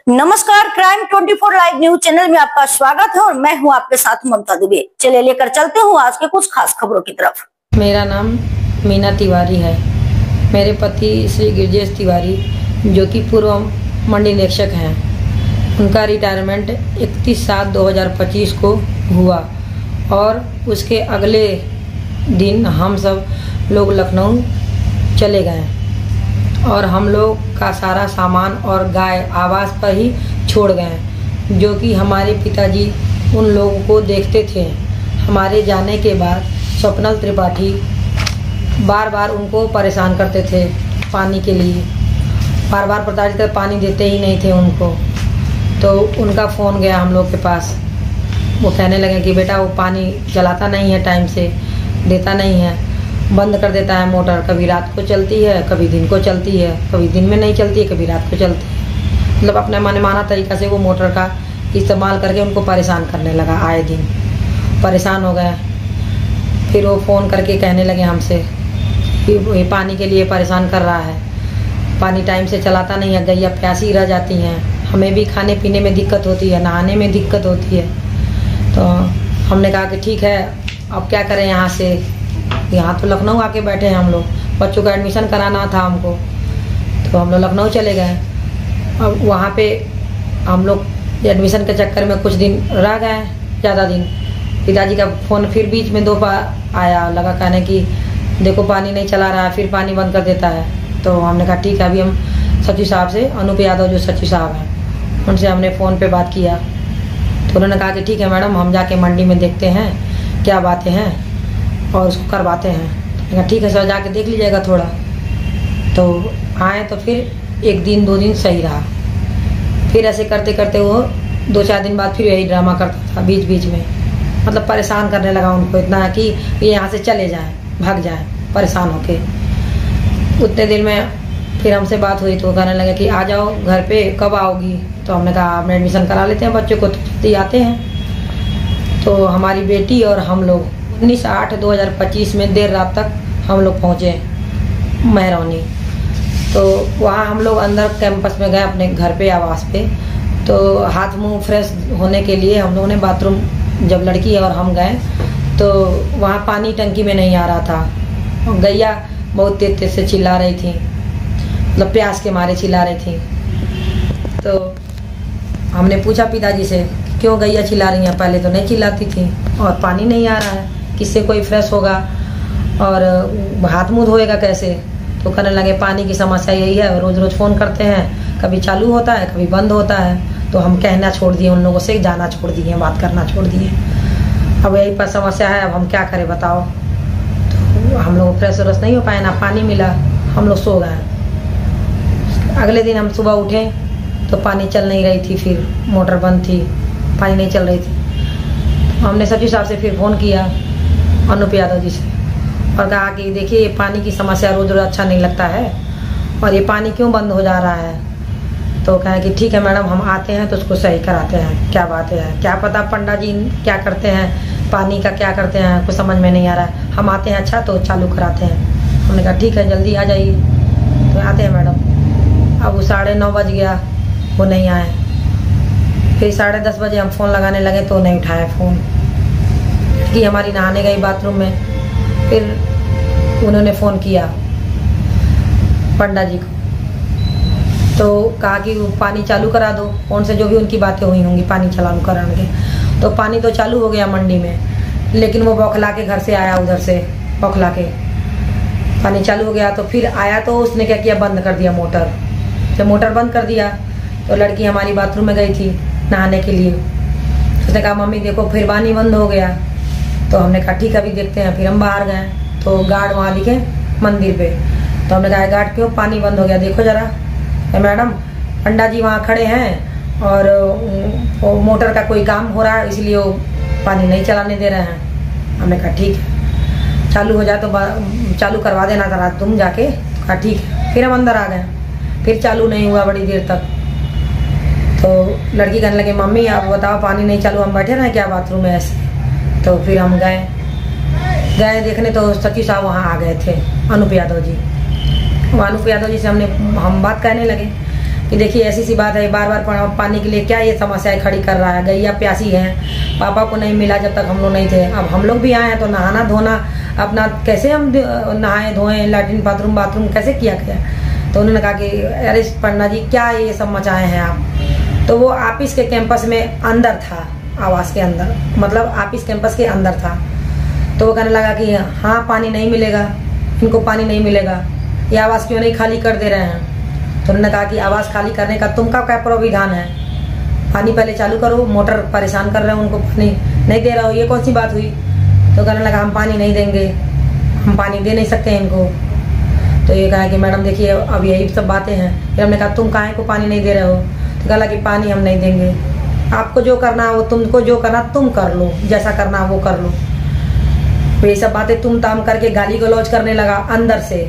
नमस्कार, crime 24 live news channel में आपका स्वागत है और मैं हूं आपके साथ ममता दुबे। चलिए लेकर चलते हूं आज के कुछ खास खबरों की तरफ। मेरा नाम मीना तिवारी है। मेरे पति श्री गिरजेश तिवारी जो कि पूर्व मंडी निरीक्षक हैं, उनका रिटायरमेंट 31/7/2025 को हुआ और उसके अगले दिन हम सब लोग लखनऊ चले गए और हम लोग का सारा सामान और गाय आवास पर ही छोड़ गए, जो कि हमारे पिताजी उन लोगों को देखते थे। हमारे जाने के बाद स्वप्नल त्रिपाठी बार बार उनको परेशान करते थे पानी के लिए, बार बार प्रताड़ित कर पानी देते ही नहीं थे उनको। तो उनका फ़ोन गया हम लोग के पास, वो कहने लगे कि बेटा वो पानी चलाता नहीं है, टाइम से देता नहीं है, बंद कर देता है मोटर, कभी रात को चलती है कभी दिन को चलती है, कभी दिन में नहीं चलती है कभी रात को चलती है। मतलब अपने मनमाना तरीक़ा से वो मोटर का इस्तेमाल करके उनको परेशान करने लगा। आए दिन परेशान हो गए। फिर वो फ़ोन करके कहने लगे हमसे कि ये पानी के लिए परेशान कर रहा है, पानी टाइम से चलाता नहीं है, गैया प्यासी रह जाती हैं, हमें भी खाने पीने में दिक्कत होती है, नहाने में दिक्कत होती है। तो हमने कहा कि ठीक है, अब क्या करें, यहाँ तो लखनऊ आके बैठे हैं हम लोग, बच्चों का एडमिशन कराना था हमको, तो हम लोग लखनऊ चले गए। अब वहाँ पे हम लोग एडमिशन के चक्कर में कुछ दिन रह गए, ज़्यादा दिन। पिताजी का फ़ोन फिर बीच में 2 बार आया, लगा कहने कि देखो पानी नहीं चला रहा है, फिर पानी बंद कर देता है। तो हमने कहा ठीक है, अभी हम सचिव साहब से, अनूप यादव जो सचिव साहब हैं, उनसे हमने फ़ोन पे बात किया। तो उन्होंने कहा कि ठीक है मैडम, हम जाके मंडी में देखते हैं क्या बातें हैं और उसको करवाते हैं। ठीक है सर, जाके देख लीजिएगा थोड़ा। तो आए तो फिर 1 दिन 2 दिन सही रहा, फिर ऐसे करते करते वो 2-4 दिन बाद फिर यही ड्रामा करता था बीच बीच में। मतलब परेशान करने लगा उनको इतना कि ये यहाँ से चले जाएं, भाग जाएं परेशान होके। उतने दिन में फिर हमसे बात हुई तो कहने लगे कि आ जाओ घर पे, कब आओगी? तो हमने कहा आपने एडमिशन करा लेते हैं बच्चों को, तो आते हैं। तो हमारी बेटी और हम लोग 19/8/2025 में देर रात तक हम लोग पहुँचे महरौनी। तो वहाँ हम लोग अंदर कैंपस में गए अपने घर पे, आवास पे। तो हाथ मुंह फ्रेश होने के लिए हम लोगों ने बाथरूम, जब लड़की और हम गए तो वहाँ पानी टंकी में नहीं आ रहा था। गैया बहुत तेज तेज से चिल्ला रही थी, मतलब प्यास के मारे चिल्ला रही थी। तो हमने पूछा पिताजी से क्यों गैया चिल्ला रही हैं, पहले तो नहीं चिल्लाती थी और पानी नहीं आ रहा है, किससे कोई फ्रेश होगा और हाथ मुँह धोएगा कैसे? तो कहने लगे पानी की समस्या यही है, रोज़ रोज़ फ़ोन करते हैं, कभी चालू होता है कभी बंद होता है। तो हम कहना छोड़ दिए, उन लोगों से जाना छोड़ दिए, बात करना छोड़ दिए। अब यही पर समस्या है, अब हम क्या करें बताओ? तो हम लोग फ्रेश व्रेश नहीं हो पाए, ना पानी मिला, हम लोग सो गए। अगले दिन हम सुबह उठे तो पानी चल नहीं रही थी, फिर मोटर बंद थी, पानी नहीं चल रही थी। हमने सचिव साहब से फिर फ़ोन किया, अनूप यादव जी से, और कहा कि देखिए ये पानी की समस्या रोज़ रोज़ अच्छा नहीं लगता है और ये पानी क्यों बंद हो जा रहा है? तो कहें कि ठीक है मैडम, हम आते हैं तो उसको सही कराते हैं। क्या बात है, क्या पता पंडा जी क्या करते हैं, पानी का क्या करते हैं, कुछ समझ में नहीं आ रहा है। हम आते हैं अच्छा तो चालू कराते हैं। हमने कहा ठीक है, जल्दी आ जाइए। तो आते हैं मैडम। अब वो 9:30 बज गया, वो नहीं आए। फिर 10:30 बजे हम फ़ोन लगाने लगे तो नहीं उठाए फ़ोन, कि हमारी नहाने गई बाथरूम में। फिर उन्होंने फ़ोन किया पंडा जी को, तो कहा कि पानी चालू करा दो, फ़ोन से जो भी उनकी बातें हुई होंगी पानी चालू कराने के। तो पानी तो चालू हो गया मंडी में, लेकिन वो बौखला के घर से आया, उधर से बौखला के पानी चालू हो गया। तो फिर आया तो उसने क्या किया, बंद कर दिया मोटर। जब मोटर बंद कर दिया तो लड़की हमारी बाथरूम में गई थी नहाने के लिए। उसने कहा मम्मी देखो फिर पानी बंद हो गया। तो हमने कहा ठीक है अभी देखते हैं। फिर हम बाहर गए तो गार्ड वहाँ दिखे मंदिर पे। तो हमने कहा गार्ड क्यों पानी बंद हो गया, देखो ज़रा। मैडम पंडा जी वहाँ खड़े हैं और वो मोटर का कोई काम हो रहा है, इसलिए वो पानी नहीं चलाने दे रहे हैं। हमने कहा ठीक है, चालू हो जाए तो चालू करवा देना था रात तुम जाके। कहा ठीक है। फिर हम अंदर आ गए, फिर चालू नहीं हुआ बड़ी देर तक। तो लड़की कहने लगी मम्मी आप बताओ पानी नहीं चालू, हम बैठे रहे क्या बाथरूम में ऐसे? तो फिर हम गए देखने तो सचिव साहब वहाँ आ गए थे, अनूप यादव जी। अनूप यादव जी से हम बात करने लगे। कि देखिए ऐसी सी बात है, बार बार पानी के लिए क्या ये समस्याएं खड़ी कर रहा है। गैया प्यासी है, पापा को नहीं मिला जब तक हम लोग नहीं थे। अब हम लोग भी आए हैं तो नहाना धोना अपना कैसे हम नहाए धोएं, लैट्रिन बाथरूम कैसे किया गया। तो उन्होंने कहा कि अरे पन्ना जी क्या ये सब मचाए हैं आप। तो वो ऑफिस के कैंपस में अंदर था, आवास के अंदर, मतलब ऑफिस कैंपस के अंदर था। तो वो कहने लगा कि हाँ पानी नहीं मिलेगा, इनको पानी नहीं मिलेगा, ये आवास क्यों नहीं खाली कर दे रहे हैं। तो उन्होंने कहा कि आवास खाली करने का तुमका क्या प्राविधान है, पानी पहले चालू करो, मोटर परेशान कर रहे हो, उनको पानी नहीं दे रहे हो, ये कौन सी बात हुई। तो कहने लगा हम पानी नहीं देंगे, हम पानी दे नहीं सकते हैं इनको। तो ये कहा कि मैडम देखिए अब यही सब बातें हैं। फिर हमने कहा तुम काहे को पानी नहीं दे रहे हो। तो कहा कि पानी हम नहीं देंगे, आपको जो करना है वो, तुमको जो करना तुम कर लो, जैसा करना वो कर लो। तो ये सब बातें तुम ताम करके गाली गलौज करने लगा अंदर से,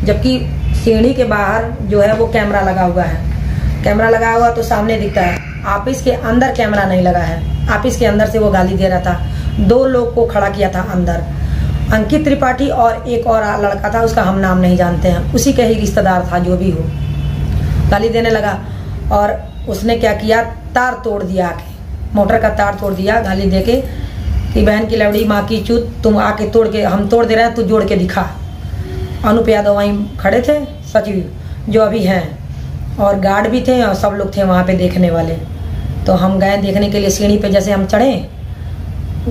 जबकि सीढ़ी के बाहर जो है वो कैमरा लगा हुआ है। कैमरा लगा हुआ तो सामने दिखता है, ऑफिस के अंदर कैमरा नहीं लगा है। ऑफिस के अंदर से वो गाली दे रहा था। 2 लोग को खड़ा किया था अंदर, अंकित त्रिपाठी और एक और लड़का था, उसका हम नाम नहीं जानते हैं, उसी का ही रिश्तेदार था जो भी हो। गाली देने लगा और उसने क्या किया, तार तोड़ दिया, आके मोटर का तार तोड़ दिया गाली देके कि बहन की लवड़ी माँ की चूत, तुम आके तोड़ के, हम तोड़ दे रहे हैं तू जोड़ के दिखा। अनुप यादव वहीं खड़े थे, सचिव जो अभी हैं, और गार्ड भी थे और सब लोग थे वहाँ पे देखने वाले। तो हम गए देखने के लिए, सीढ़ी पे जैसे हम चढ़े,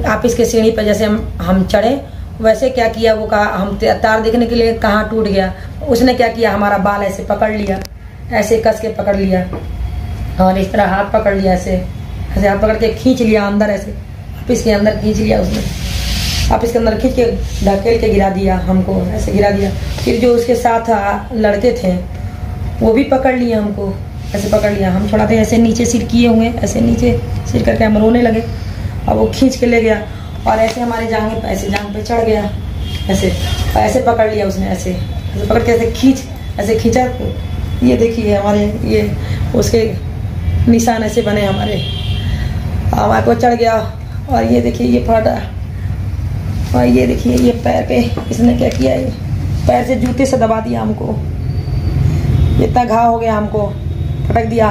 ऑफिस के सीढ़ी पे जैसे हम चढ़े, वैसे क्या किया वो कहा हम तार देखने के लिए, कहाँ टूट गया। उसने क्या किया, हमारा बाल ऐसे पकड़ लिया, ऐसे कस के पकड़ लिया और इस तरह हाथ पकड़ लिया, ऐसे ऐसे हाथ पकड़ के खींच लिया अंदर, ऐसे ऑफिस के अंदर खींच लिया उसने, ऑफिस के अंदर खींच के ढकेल के गिरा दिया हमको, ऐसे गिरा दिया। फिर जो उसके साथ लड़के थे वो भी पकड़ लिए हमको, ऐसे पकड़ लिया। हम थोड़ा थे ऐसे नीचे सिर किए हुए, ऐसे नीचे सिर करके हम रोने लगे। अब वो खींच के ले गया और ऐसे हमारे जांघ पे, ऐसे जांघ पे चढ़ गया, ऐसे ऐसे पकड़ लिया उसने, ऐसे ऐसे पकड़ के ऐसे ऐसे खींचा। तो ये देखिए हमारे ये उसके निशान ऐसे बने हमारे को चढ़ गया। और ये देखिए ये फाटा, और ये देखिए ये पैर पे इसने क्या किया, ये पैर से जूते से दबा दिया हमको, इतना घाव हो गया, हमको फटक दिया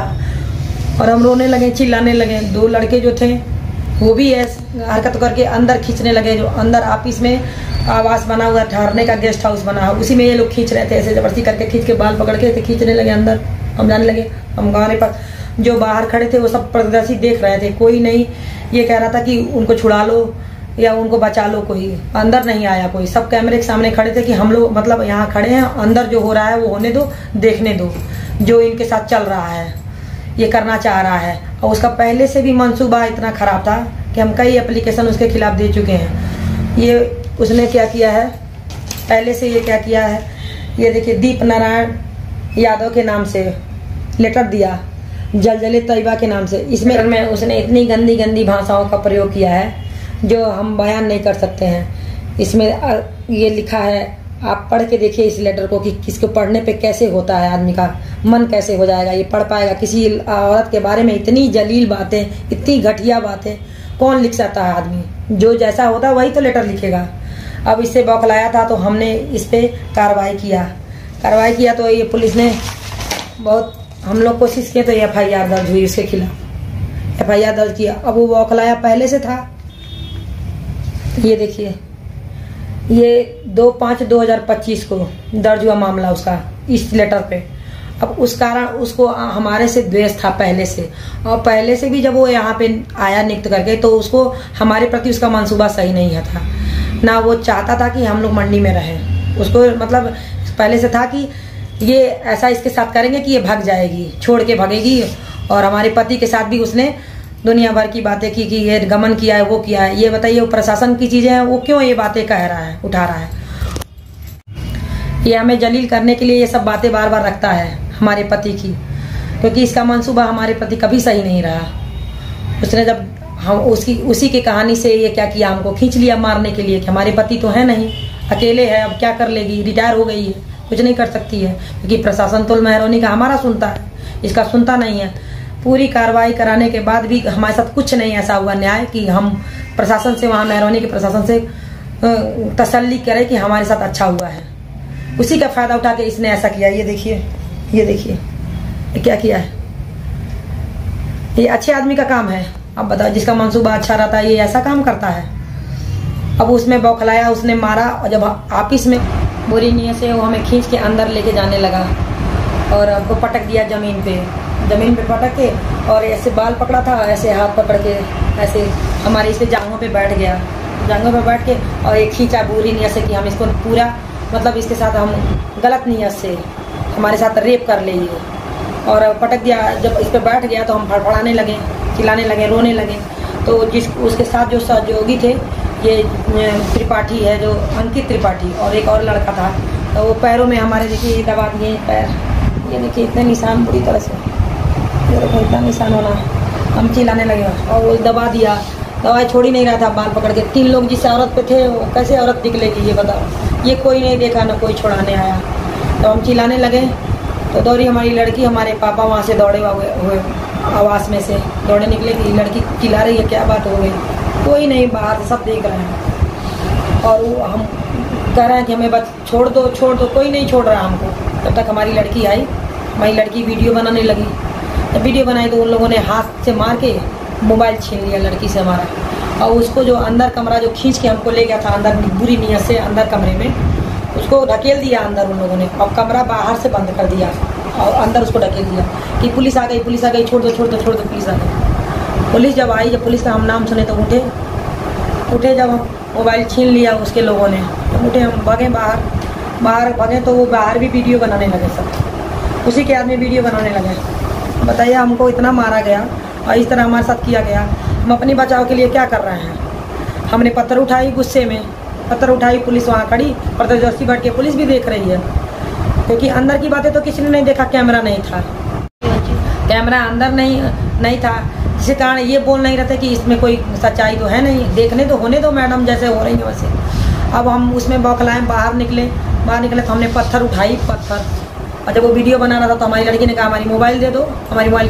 और हम रोने लगे, चिल्लाने लगे। 2 लड़के जो थे वो भी ऐसे हरकत करके अंदर खींचने लगे, जो अंदर ऑफिस में आवास बना हुआ, ठहरने का गेस्ट हाउस बना हुआ, उसी में ये लोग खींच रहे थे, ऐसे जबरदस्ती करके खींच के बाल पकड़ के ऐसे खींचने लगे अंदर। हम जाने लगे, हम गाने पर जो बाहर खड़े थे वो सब प्रदर्शी देख रहे थे, कोई नहीं ये कह रहा था कि उनको छुड़ा लो या उनको बचा लो, कोई अंदर नहीं आया कोई। सब कैमरे के सामने खड़े थे कि हम लोग मतलब यहाँ खड़े हैं, अंदर जो हो रहा है वो होने दो, देखने दो जो इनके साथ चल रहा है, ये करना चाह रहा है। और उसका पहले से भी मंसूबा इतना खराब था कि हम कई एप्लीकेशन उसके खिलाफ दे चुके हैं। ये उसने क्या किया है, पहले से ये क्या किया है, ये देखिए दीप नारायण यादव के नाम से लेटर दिया, जलजले तैयबा के नाम से। इसमें उसने इतनी गंदी गंदी भाषाओं का प्रयोग किया है जो हम बयान नहीं कर सकते हैं। इसमें ये लिखा है, आप पढ़ के देखिए इस लेटर को कि किसको पढ़ने पे कैसे होता है, आदमी का मन कैसे हो जाएगा, ये पढ़ पाएगा। किसी औरत के बारे में इतनी जलील बातें, इतनी घटिया बातें कौन लिख सकता है आदमी, जो जैसा होता है वही तो लेटर लिखेगा। अब इससे बौखलाया था तो हमने इस पे कार्रवाई किया तो ये पुलिस ने बहुत हम लोग कोशिश किए तो FIR दर्ज हुई उसके खिलाफ, FIR दर्ज किया। अब वो बौखलाया पहले से था। ये देखिए ये 2/5/2025 को दर्ज हुआ मामला उसका इस लेटर पे। अब उस कारण उसको हमारे से द्वेष था पहले से, और पहले से भी जब वो यहाँ पे आया नियुक्त करके तो उसको हमारे प्रति उसका मंसूबा सही नहीं था ना। वो चाहता था कि हम लोग मंडी में रहें, उसको मतलब पहले से था कि ये ऐसा इसके साथ करेंगे कि ये भाग जाएगी, छोड़ के भागेगी। और हमारे पति के साथ भी उसने दुनिया भर की बातें की कि ये गमन किया है, वो किया है। ये बताइए वो प्रशासन की चीजें हैं, वो क्यों ये बातें कह रहा है, उठा रहा है। ये हमें जलील करने के लिए ये सब बातें बार बार रखता है हमारे पति की, क्योंकि इसका मंसूबा हमारे प्रति कभी सही नहीं रहा। उसने जब हम उसी की कहानी से ये क्या किया, हमको खींच लिया मारने के लिए कि हमारे पति तो है नहीं, अकेले है, अब क्या कर लेगी, रिटायर हो गई है, कुछ नहीं कर सकती है। क्योंकि प्रशासन तो मेहरौनी का हमारा सुनता है, इसका सुनता नहीं है। पूरी कार्रवाई कराने के बाद भी हमारे साथ कुछ नहीं ऐसा हुआ न्याय कि हम प्रशासन से, वहाँ मेहरौनी के प्रशासन से तसल्ली करें कि हमारे साथ अच्छा हुआ है। उसी का फायदा उठा के इसने ऐसा किया। ये देखिए क्या किया है? ये अच्छे आदमी का काम है। अब बताओ, जिसका मंसूबा अच्छा रहता है ये ऐसा काम करता है। अब उसमें बौखलाया, उसने मारा, और जब ऑफिस में बुरी नीयत से वो हमें खींच के अंदर लेके जाने लगा और हमको पटक दिया ज़मीन पे पटक के, और ऐसे बाल पकड़ा था, ऐसे हाथ पकड़ के ऐसे हमारे इस पे जांघों पे बैठ गया, जांघों पे बैठ के, और एक खींचा बुरी नीयत से कि हम इसको पूरा, मतलब इसके साथ हम गलत नीयत से हमारे साथ रेप कर लेंगे, और पटक दिया। जब इस पे बैठ गया तो हम फड़फड़ाने लगे, चिल्लाने लगे, रोने लगे। तो उसके साथ जो सहयोगी थे, ये त्रिपाठी है जो अंकित त्रिपाठी, और एक और लड़का था, तो वो पैरों में हमारे देखिए दबा दिए पैर, ये देखिए इतने निशान बुरी तरह से, देखो इतना निशान होना। हम चिल्लाने लगे और वो दबा दिया, दवाई छोड़ ही नहीं रहा था, बाल पकड़ के। 3 लोग जिस औरत पे थे वो कैसे औरत निकलेगी ये बताओ? ये कोई नहीं देखा, ना कोई छुड़ाने आया। तो हम चिल्लाने लगे तो दौड़ी हमारी लड़की, हमारे पापा वहाँ से दौड़े हुए आवास में से दौड़े निकले कि लड़की चिल्ला रही है, क्या बात हो गई? कोई नहीं, बाहर सब देख रहे हैं। और वो हम कह रहे हैं कि हमें बस छोड़ दो, कोई नहीं छोड़ रहा हमको। तब तक हमारी लड़की आई, हमारी लड़की वीडियो बनाने लगी। जब वीडियो बनाई तो उन लोगों ने हाथ से मार के मोबाइल छीन लिया लड़की से हमारा, और उसको जो अंदर कमरा जो खींच के हमको ले गया था अंदर बुरी नीयत से अंदर कमरे में, उसको ढकेल दिया अंदर उन लोगों ने, और कमरा बाहर से बंद कर दिया और अंदर उसको ढकेल दिया कि पुलिस आ गई, छोड़ दो, पुलिस आ गई। पुलिस जब आई, जब पुलिस का हम नाम सुने तो उठे, जब हम मोबाइल छीन लिया उसके लोगों ने तो उठे, हम भागे बाहर भागे, तो वो बाहर भी वीडियो बनाने लगे, सब उसी के आदमी वीडियो बनाने लगे। बताइए, हमको इतना मारा गया और इस तरह हमारे साथ किया गया। हम अपनी बचाव के लिए क्या कर रहे हैं? हमने पत्थर उठाई, गुस्से में पत्थर उठाई, पुलिस वहाँ खड़ी, प्रत्यक्षदर्शी बैठ के पुलिस भी देख रही है, क्योंकि अंदर की बातें तो किसी ने नहीं देखा, कैमरा नहीं था, कैमरा अंदर नहीं था, जिसके कारण ये बोल नहीं रहे थे कि इसमें कोई सच्चाई तो है नहीं, देखने तो होने दो मैडम जैसे हो रही है वैसे। अब हम उसमें बौखलाए, बाहर निकले तो हमने पत्थर उठाई, और जब वो वीडियो बना रहा था तो हमारी लड़की ने कहा हमारी मोबाइल दे दो, हमारी मोबाइल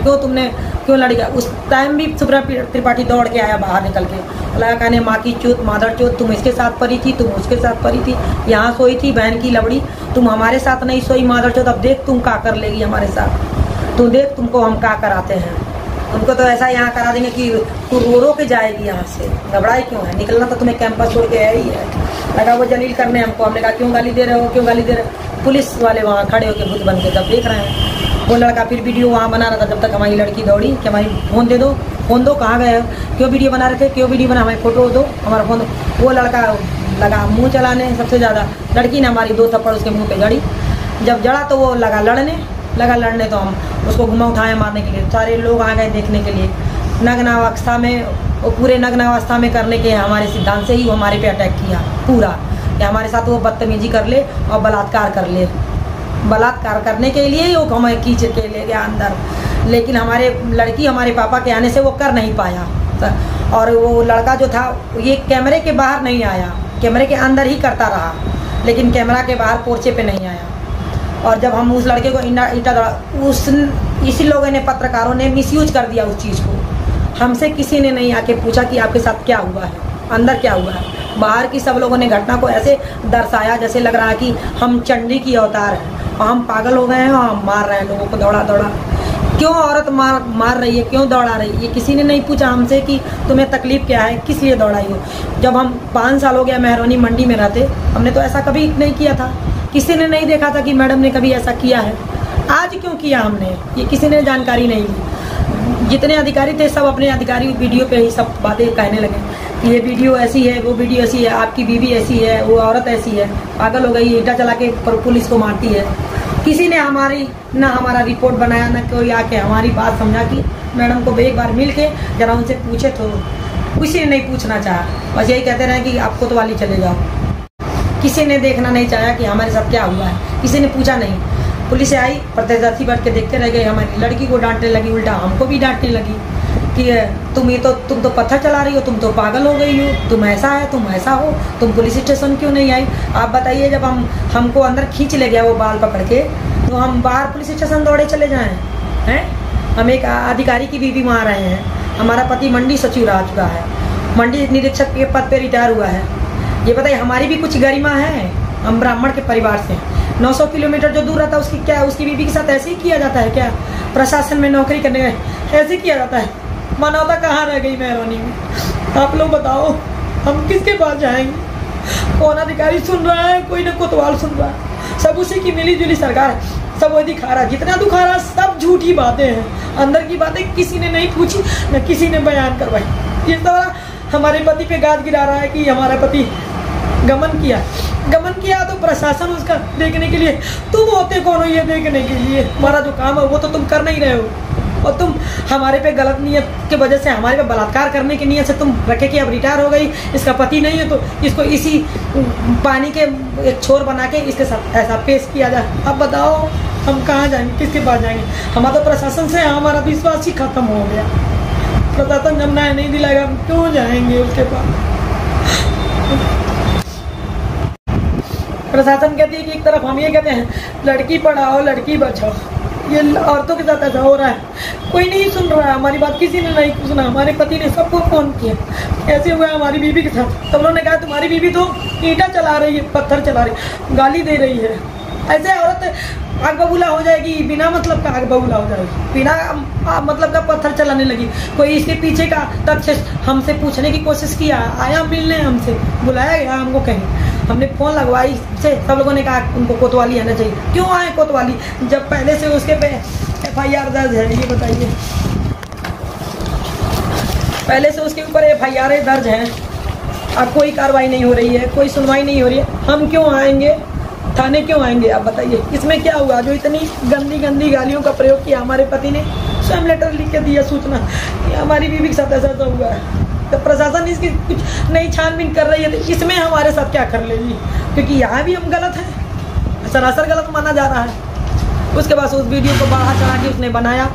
क्यों लड़ गया? उस टाइम भी सुब्रत त्रिपाठी दौड़ के आया बाहर निकल के, लगा कहने माँ की चूत, मादर चूत, तुम इसके साथ पड़ी थी, तुम उसके साथ पड़ी थी, यहाँ सोई थी बहन की लवड़ी, तुम हमारे साथ नहीं सोई मादर चूत, अब देख तुम क्या कर लेगी हमारे साथ, तू देख तुमको हम क्या कराते हैं। उनको तो ऐसा यहाँ करा देंगे कि तू रो के जाएगी यहाँ से, घबराई क्यों है? निकलना तो तुम्हें कैंपस छोड़ के है ही है। लगा वो जलील करने हमको, हमने कहा क्यों गाली दे रहे हो? पुलिस वाले वहाँ खड़े होकर भूत बन के तब देख रहे हैं। वो लड़का फिर वीडियो वहाँ बना रहा था, जब तक हमारी लड़की दौड़ी कि हमारी फोन दे दो, कहाँ गए हो? क्यों वीडियो बना रहे थे? क्यों वीडियो बना? हमारी फोटो दो, हमारा फोन दो। वो लड़का लगा मुँह चलाने, सबसे ज़्यादा लड़की ने हमारी 2 थप्पड़ उसके मुँह पे जड़ी। जब जड़ा तो वो लगा लड़ने तो हम उसको घुमा उठाए मारने के लिए, सारे लोग आ गए देखने के लिए। नग्न अवस्था में, वो पूरे नग्न अवस्था में करने के हमारे सिद्धांत से ही वो हमारे पे अटैक किया पूरा, कि हमारे साथ वो बदतमीजी कर ले और बलात्कार कर ले। बलात्कार करने के लिए ही वो हमें खींच के ले गया अंदर, लेकिन हमारे लड़की हमारे पापा के आने से वो कर नहीं पाया। और वो लड़का जो था ये कैमरे के बाहर नहीं आया, कैमरे के अंदर ही करता रहा, लेकिन कैमरा के बाहर पोर्चे पे नहीं आया। और जब हम उस लड़के को ईंटा दौड़ा, इसी लोगों ने, पत्रकारों ने मिसयूज कर दिया उस चीज़ को। हमसे किसी ने नहीं आके पूछा कि आपके साथ क्या हुआ है, अंदर क्या हुआ है। बाहर की सब लोगों ने घटना को ऐसे दर्शाया जैसे लग रहा है कि हम चंडी की अवतार हैं और हम पागल हो गए हैं और हम मार रहे हैं लोगों को दौड़ा। क्यों औरत मार रही है, क्यों दौड़ा रही है? ये किसी ने नहीं पूछा हमसे कि तुम्हें तकलीफ क्या है, किस लिए दौड़ाई हो। जब हम 5 साल हो गया मेहरौनी मंडी में रहते, हमने तो ऐसा कभी नहीं किया था, किसी ने नहीं देखा था कि मैडम ने कभी ऐसा किया है। आज क्यों किया हमने, ये किसी ने जानकारी नहीं ली। जितने अधिकारी थे सब अपने अधिकारी वीडियो पे ही सब बातें कहने लगे कि ये वीडियो ऐसी है, वो वीडियो ऐसी है, आपकी बीवी ऐसी है, वो औरत ऐसी है, पागल हो गई, ईंटा चला के पुलिस को मारती है। किसी ने हमारा रिपोर्ट बनाया, ना कोई आके हमारी बात समझा कि मैडम को एक बार मिल के जरा उनसे पूछे, तो किसी ने नहीं पूछना चाहा, बस यही कहते रहे कि आप कोतवाली चले जाओ। किसी ने देखना नहीं चाहा कि हमारे साथ क्या हुआ है, किसी ने पूछा नहीं। पुलिस आई, प्रत्यक्षदर्शी बैठ के देखते रह गए। हमारी लड़की को डांटने लगी, उल्टा हमको भी डांटने लगी कि तुम तो पत्थर चला रही हो, तुम तो पागल हो गई हो, तुम ऐसा है, तुम ऐसा हो, तुम पुलिस स्टेशन क्यों नहीं आई? आप बताइए, जब हमको अंदर खींच ले गया वो बाल पकड़ के, तो हम बाहर पुलिस स्टेशन दौड़े चले जाएं हैं? हम एक अधिकारी की बीवी वहाँ रहे हैं, हमारा पति मंडी सचिव रह चुका है, मंडी निरीक्षक के पद पे रिटायर हुआ है। ये बताइए, हमारी भी कुछ गरिमा है, हम ब्राह्मण के परिवार से, 900 किलोमीटर जो दूर रहता है उसकी क्या उसकी बीवी के साथ ऐसे ही किया जाता है क्या? प्रशासन में नौकरी करने गए ऐसे किया जाता है? मानवता कहाँ रह गई मेहरबानी में? आप लोग बताओ, हम किसके पास जाएंगे? कौन अधिकारी सुन रहा है? कोई ना कोतवाल सुन रहा है। सब उसी की मिली जुली सरकार है, सब वो दिखा रहा है। जितना दिखा रहा सब झूठी बातें हैं, अंदर की बातें किसी ने नहीं पूछी न किसी ने बयान करवाई। इस तरह हमारे पति पे गाज गिरा रहा है कि हमारा पति गमन किया तो प्रशासन उसका देखने के लिए, तुम होते कौन हो ये देखने के लिए? हमारा जो काम है वो तो तुम कर नहीं रहे हो, और तुम हमारे पे गलत नियत के वजह से, हमारे पे बलात्कार करने की नियत से तुम रखे कि अब रिटायर हो गई, इसका पति नहीं है तो इसको इसी पानी के एक छोर बना के इसके साथ ऐसा पेश किया जाए। अब बताओ हम कहाँ जाएंगे, किसके पास जाएंगे? हमारा तो प्रशासन से हमारा विश्वास ही खत्म हो गया। प्रशासन जब न्याय नहीं दिलाएगा हम क्यों जाएंगे उसके पास? प्रशासन कहती है कि एक तरफ हम ये कहते हैं लड़की पढ़ाओ लड़की बचाओ, ये औरतों के साथ ऐसा हो रहा है। कोई नहीं सुन रहा है हमारी बात, किसी ने नहीं सुना। हमारे पति ने सबको फोन किया, ऐसे हुआ हमारी बीवी के साथ। सब लोगों ने कहा तुम्हारी बीवी तो ईंटा चला रही है, पत्थर चला रही है, गाली दे रही है। ऐसे औरत आग बबूला हो जाएगी, बिना मतलब का आग बबूला हो जाएगी, बिना मतलब का पत्थर चलाने लगी। कोई इसके पीछे का तथ्य हमसे पूछने की कोशिश किया, आया मिलने, हमसे बुलाया गया हमको कहीं, हमने फोन लगवाई से सब लोगों ने कहा उनको कोतवाली आना चाहिए। क्यों आए कोतवाली जब पहले से उसके पे FIR दर्ज है? ये बताइए, पहले से उसके ऊपर FIR दर्ज है, अब कोई कार्रवाई नहीं हो रही है, कोई सुनवाई नहीं हो रही है। हम क्यों आएंगे थाने, क्यों आएंगे? आप बताइए इसमें क्या हुआ? जो इतनी गंदी गंदी गालियों का प्रयोग किया, हमारे पति ने स्वयं लेटर लिख के दिया सूचना कि हमारी बीवी के साथ ऐसा तो हुआ है। तो प्रशासन इसकी कुछ नई छानबीन कर रही है, तो इसमें हमारे साथ क्या कर लेगी? क्योंकि यहाँ भी हम गलत हैं, सरासर गलत माना जा रहा है। उसके बाद उस वीडियो को बढ़ा चढ़ा के उसने बनाया,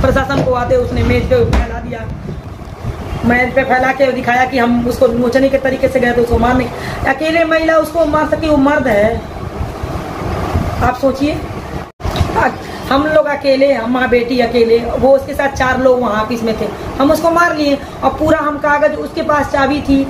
प्रशासन को आते उसने मेज पे फैला दिया, मेज पे फैला के दिखाया कि हम उसको नोचने के तरीके से गए तो उसको मारने। अकेले महिला उसको मार सके, वो मर्द है। आप सोचिए, हम लोग अकेले, हम माँ बेटी अकेले, वो उसके साथ 4 लोग वहाँ ऑफिस में थे, हम उसको मार लिए। और पूरा हम कागज, उसके पास चाबी थी,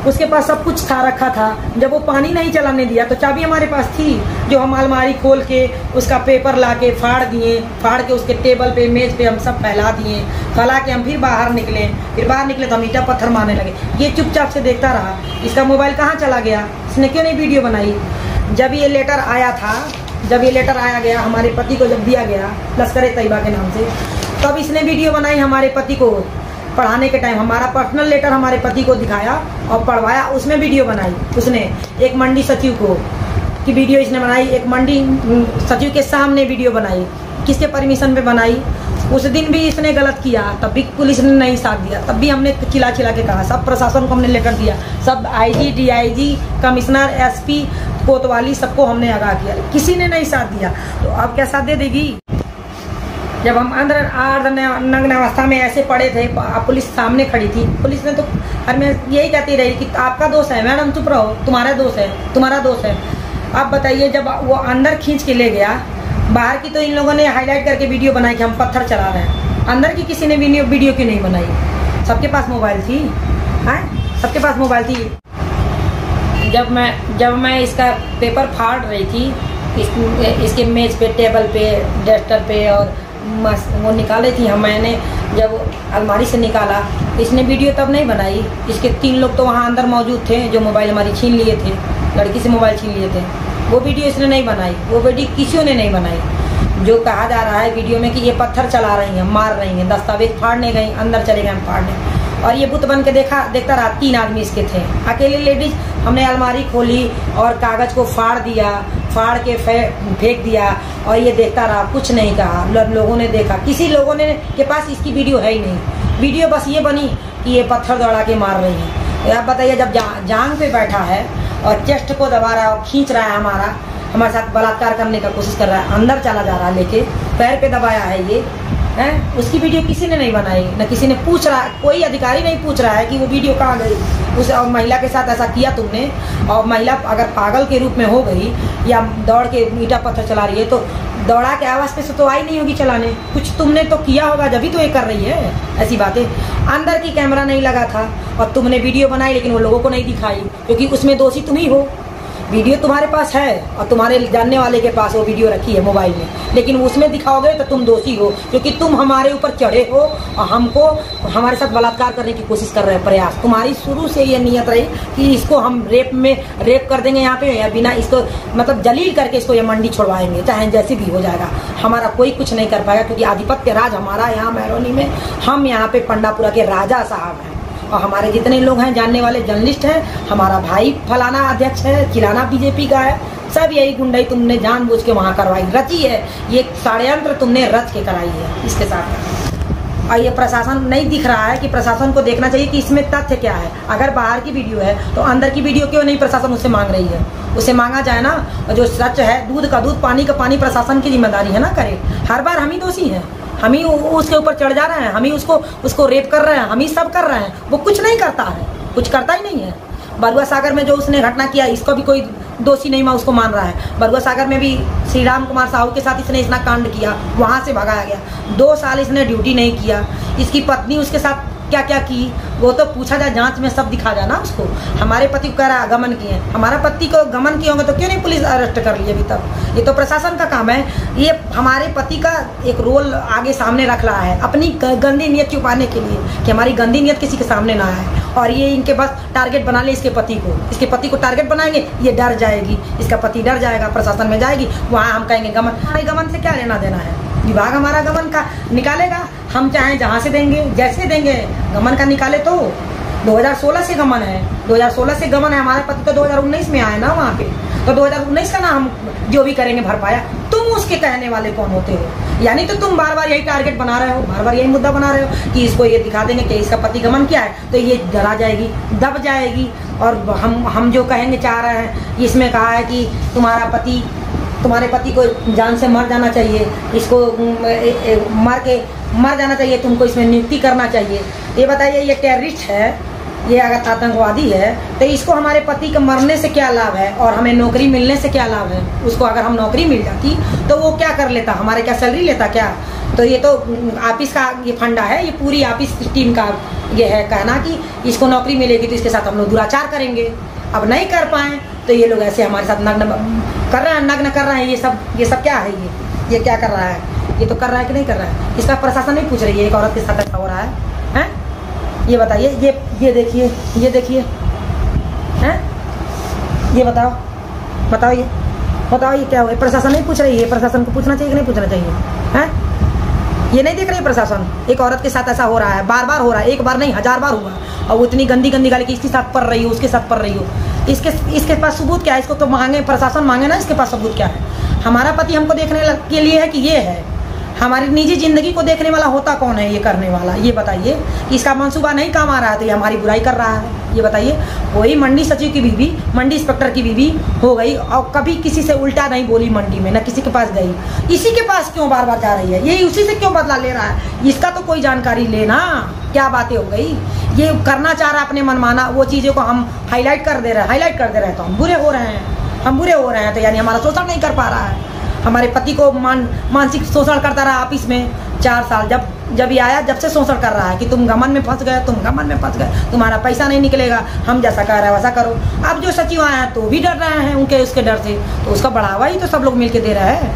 उसके पास सब कुछ था, रखा था। जब वो पानी नहीं चलाने दिया तो चाबी हमारे पास थी, जो हम अलमारी खोल के उसका पेपर ला के फाड़ दिए, फाड़ के उसके टेबल पे मेज पे हम सब फैला दिए। फैला के हम फिर बाहर निकले तो हम ईंटा पत्थर मारने लगे। ये चुपचाप से देखता रहा। इसका मोबाइल कहाँ चला गया? इसने क्यों नहीं वीडियो बनाई? जब ये लेटर आया था, जब ये लेटर आया गया हमारे पति को, जब दिया गया लश्कर-ए-तैयबा के नाम से, तब इसने वीडियो बनाई हमारे पति को पढ़ाने के टाइम। हमारा पर्सनल लेटर हमारे पति को दिखाया और पढ़वाया, उसमें वीडियो बनाई उसने। एक मंडी सचिव को की वीडियो इसने बनाई, एक मंडी सचिव के सामने वीडियो बनाई। किसके परमिशन पे बनाई? उस दिन भी इसने गलत किया, तब भी पुलिस ने नहीं साथ दिया, तब भी हमने चिल्ला के कहा। सब प्रशासन को हमने लेकर दिया, सब IG, DIG, कमिश्नर, SP, कोतवाली, सबको हमने आगाह किया, किसी ने नहीं साथ दिया। तो अब क्या साथ दे देगी? जब हम नग्न अवस्था में ऐसे पड़े थे, पुलिस सामने खड़ी थी, पुलिस ने तो हमें यही कहती रही कि आपका दोष है, मैडम चुप रहो, तुम्हारा दोष है, तुम्हारा दोष है। आप बताइए, जब वो अंदर खींच के ले गया, बाहर की तो इन लोगों ने हाईलाइट करके वीडियो बनाई कि हम पत्थर चला रहे हैं, अंदर की किसी ने वीडियो क्यों नहीं बनाई? सबके पास मोबाइल थी, हैं? सबके पास मोबाइल थी। जब मैं इसका पेपर फाड़ रही थी, इसके मेज पे, टेबल पे, डस्टर पे, और वो निकाले थी मैंने जब अलमारी से निकाला, इसने वीडियो तब नहीं बनाई। इसके 3 लोग तो वहाँ अंदर मौजूद थे जो मोबाइल हमारी छीन लिए थे, लड़की से मोबाइल छीन लिए थे। वो वीडियो इसने नहीं बनाई, वो वीडियो किसी ने नहीं बनाई। जो कहा जा रहा है वीडियो में कि ये पत्थर चला रही हैं, मार रही हैं, दस्तावेज फाड़ने गई, अंदर चले गए हम फाड़ने, और ये बुत बन के देखता रहा। 3 आदमी इसके थे, अकेले लेडीज। हमने अलमारी खोली और कागज को फाड़ दिया, फाड़ के फेंक दिया, और ये देखता रहा, कुछ नहीं कहा। लोगों ने देखा, किसी लोगों ने के पास इसकी वीडियो है ही नहीं। वीडियो बस ये बनी कि ये पत्थर दौड़ा के मार रही है। आप बताइए, जब जांग पे बैठा है और चेस्ट को दबा रहा है और खींच रहा है, हमारे साथ बलात्कार करने का कोशिश कर रहा है, अंदर चला जा रहा है लेके, पैर पे दबाया है ये, है? उसकी वीडियो किसी ने नहीं बनाई, न किसी ने पूछ रहा, कोई अधिकारी नहीं पूछ रहा है कि वो वीडियो कहाँ गई। उस महिला के साथ ऐसा किया तुमने, और महिला अगर पागल के रूप में हो गई या दौड़ के ईंटा पत्थर चला रही है, तो दौड़ा के आवाज पे से तो आई नहीं होगी चलाने, कुछ तुमने तो किया होगा, जब भी तो ये कर रही है ऐसी बातें। अंदर की कैमरा नहीं लगा था और तुमने वीडियो बनाई, लेकिन वो लोगों को नहीं दिखाई, क्योंकि उसमें दोषी तुम ही हो। वीडियो तुम्हारे पास है और तुम्हारे जानने वाले के पास वो वीडियो रखी है मोबाइल में, लेकिन उसमें दिखाओगे तो तुम दोषी हो, क्योंकि तुम हमारे ऊपर चढ़े हो और हमको हमारे साथ बलात्कार करने की कोशिश कर रहे हैं। प्रयास तुम्हारी शुरू से ये नियत रही कि इसको हम रेप कर देंगे यहाँ पे, या बिना इसको मतलब जलील करके इसको ये मंडी छोड़वाएंगे, चाहे जैसे भी हो जाएगा। हमारा कोई कुछ नहीं कर पाएगा, क्योंकि आधिपत्य राज हमारा यहाँ महरौनी में, हम यहाँ पे पंडापुरा के राजा साहब हैं। और हमारे जितने लोग हैं जानने वाले जर्नलिस्ट हैं, हमारा भाई फलाना अध्यक्ष है, चिलाना बीजेपी का है, सब यही गुंडाई तुमने जानबूझ के वहाँ करवाई, रची है। ये षड्यंत्र तुमने रच के कराई है इसके साथ। और ये प्रशासन नहीं दिख रहा है कि प्रशासन को देखना चाहिए कि इसमें तथ्य क्या है। अगर बाहर की वीडियो है तो अंदर की वीडियो क्यों नहीं प्रशासन उससे मांग रही है? उसे मांगा जाए ना। और जो सच है, दूध का दूध पानी का पानी, प्रशासन की जिम्मेदारी है ना करे। हर बार हम ही दोषी हैं, हम ही उसके ऊपर चढ़ जा रहे हैं, हम ही उसको रेप कर रहे हैं, हम ही सब कर रहे हैं। वो कुछ नहीं करता है, कुछ करता ही नहीं है। बरुआ सागर में जो उसने घटना किया, इसको भी कोई दोषी नहीं उसको मान रहा है। बरुआ सागर में भी श्री राम कुमार साहू के साथ इसने इतना कांड किया, वहाँ से भगाया गया। 2 साल इसने ड्यूटी नहीं किया। इसकी पत्नी उसके साथ क्या क्या की वो तो पूछा जाए, जांच में सब दिखा जाए ना उसको। हमारे पति को कह रहा है गमन किए, हमारा पति को गमन किए होंगे तो क्यों नहीं पुलिस अरेस्ट कर ली अभी तक? ये तो प्रशासन का काम है। ये हमारे पति का एक रोल आगे सामने रख रहा है अपनी गंदी नीयत छुपाने के लिए, कि हमारी गंदी नीयत किसी के सामने ना आए। और ये इनके बस टारगेट बना ले इसके पति को टारगेट बनाएंगे, ये डर जाएगी, इसका पति डर जाएगा, प्रशासन में जाएगी, वहाँ हम कहेंगे गमन से क्या लेना देना है? विभाग हमारा गमन का निकालेगा, हम चाहे जहाँ से देंगे जैसे देंगे, गमन का निकाले तो 2016 से गमन है, 2016 से गमन है। हमारे पति तो 2019 में आए ना वहाँ पे, तो 2019 का ना हम जो भी करेंगे भरपाया। तुम उसके कहने वाले कौन होते हो? यानी तो तुम बार बार यही टारगेट बना रहे हो, बार बार यही मुद्दा बना रहे हो कि इसको ये दिखा देंगे कि इसका पति गमन किया है, तो ये डरा जाएगी, दब जाएगी। और हम जो कहेंगे चाह रहे हैं, इसमें कहा है कि तुम्हारे पति को जान से मर जाना चाहिए, इसको मर जाना चाहिए, तुमको इसमें नियुक्ति करना चाहिए। ये बताइए, ये टेररिस्ट है, ये अगर आतंकवादी है, तो इसको हमारे पति के मरने से क्या लाभ है और हमें नौकरी मिलने से क्या लाभ है? उसको अगर हम नौकरी मिल जाती तो वो क्या कर लेता? हमारे क्या सैलरी लेता क्या? तो ये तो ऑफिस का ये फंडा है, ये पूरी ऑफिस टीम का ये है कहना कि इसको नौकरी मिलेगी तो इसके साथ हम लोग दुराचार करेंगे। अब नहीं कर पाए तो ये लोग ऐसे हमारे साथ नग्न कर रहे हैं। ये सब क्या है? ये क्या कर रहा है? ये तो कर रहा है कि नहीं कर रहा है? इसका प्रशासन नहीं पूछ रही है एक औरत के साथ ऐसा हो रहा है, हैं? ये बताइए, ये देखिए हैं? ये बताओ ये क्या हुआ? प्रशासन नहीं पूछ रही है? प्रशासन को पूछना चाहिए कि नहीं पूछना चाहिए? हैं? ये नहीं देख रही प्रशासन? एक औरत के साथ ऐसा हो रहा है, बार बार हो रहा है, एक बार नहीं 1000 बार हुआ, और वो इतनी गंदी गाली कि इसके साथ पढ़ रही हो, उसके साथ पढ़ रही हो। इसके पास सबूत क्या है? इसको तो मांगे, प्रशासन मांगे ना, इसके पास सबूत क्या है? हमारा पति हमको देखने के लिए है कि ये है? हमारी निजी जिंदगी को देखने वाला होता कौन है ये करने वाला? ये बताइए। इसका मंसूबा नहीं काम आ रहा है तो ये हमारी बुराई कर रहा है। ये बताइए, कोई मंडी सचिव की बीवी, मंडी इंस्पेक्टर की बीवी हो गई और कभी किसी से उल्टा नहीं बोली मंडी में, ना किसी के पास गई। इसी के पास क्यों बार बार जा रही है? ये उसी से क्यों बदला ले रहा है? इसका तो कोई जानकारी लेना। क्या बातें हो गई? ये करना चाह रहा है अपने मनमाना, वो चीज़ों को हम हाईलाइट कर दे रहे हैं तो हम बुरे हो रहे हैं। तो यानी हमारा शोषण नहीं कर पा रहा है। हमारे पति को मानसिक शोषण करता रहा ऑफिस में 4 साल, जब ये आया जब से शोषण कर रहा है कि तुम गमन में फंस गए, तुम्हारा पैसा नहीं निकलेगा, हम जैसा कह रहे हैं वैसा करो। अब जो सचिव आए हैं तो भी डर रहे हैं उसके डर से, तो उसका बढ़ावा ही तो सब लोग मिलके दे रहे हैं।